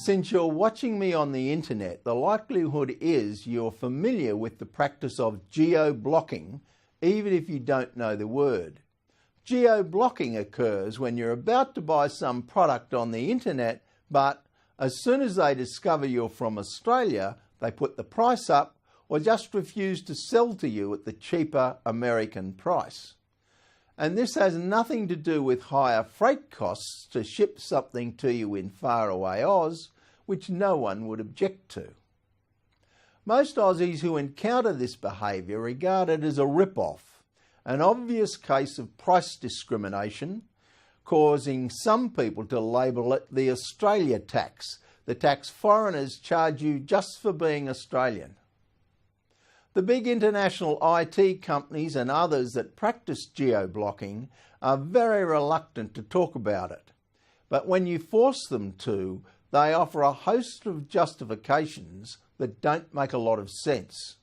Since you're watching me on the internet, the likelihood is you're familiar with the practice of geoblocking, even if you don't know the word. Geoblocking occurs when you're about to buy some product on the internet, but as soon as they discover you're from Australia, they put the price up or just refuse to sell to you at the cheaper American price. And this has nothing to do with higher freight costs to ship something to you in faraway Oz, which no one would object to. Most Aussies who encounter this behaviour regard it as a rip-off, an obvious case of price discrimination, causing some people to label it the Australia tax, the tax foreigners charge you just for being Australian. The big international IT companies and others that practice geoblocking are very reluctant to talk about it. But when you force them to, they offer a host of justifications that don't make a lot of sense.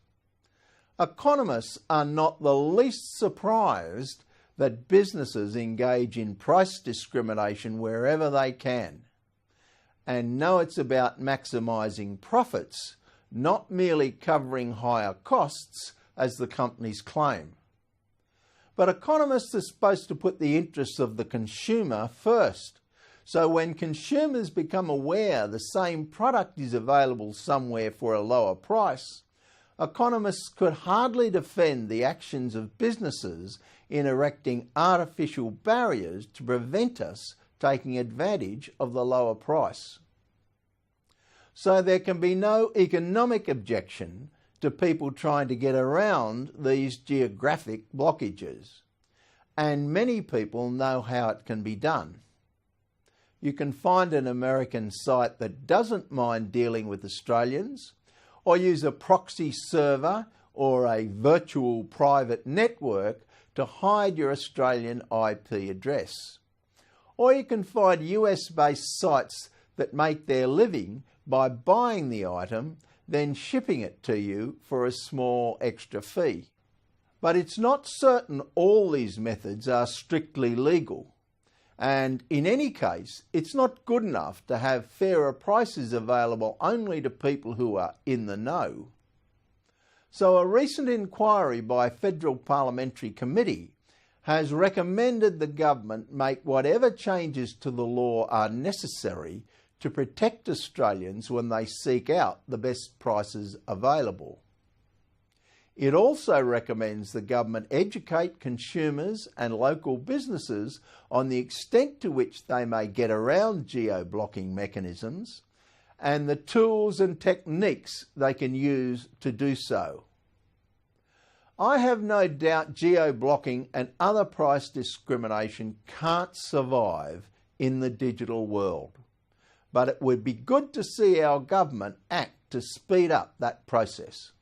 Economists are not the least surprised that businesses engage in price discrimination wherever they can, and know it's about maximising profits, not merely covering higher costs, as the companies claim. But economists are supposed to put the interests of the consumer first. So when consumers become aware the same product is available somewhere for a lower price, economists could hardly defend the actions of businesses in erecting artificial barriers to prevent us taking advantage of the lower price. So there can be no economic objection to people trying to get around these geographic blockages. And many people know how it can be done. You can find an American site that doesn't mind dealing with Australians, or use a proxy server or a virtual private network to hide your Australian IP address. Or you can find US-based sites that make their living by buying the item, then shipping it to you for a small extra fee. But it's not certain all these methods are strictly legal. And in any case, it's not good enough to have fairer prices available only to people who are in the know. So a recent inquiry by a federal parliamentary committee has recommended the government make whatever changes to the law are necessary to protect Australians when they seek out the best prices available. It also recommends the government educate consumers and local businesses on the extent to which they may get around geo-blocking mechanisms and the tools and techniques they can use to do so. I have no doubt geo-blocking and other price discrimination can't survive in the digital world, but it would be good to see our government act to speed up that process.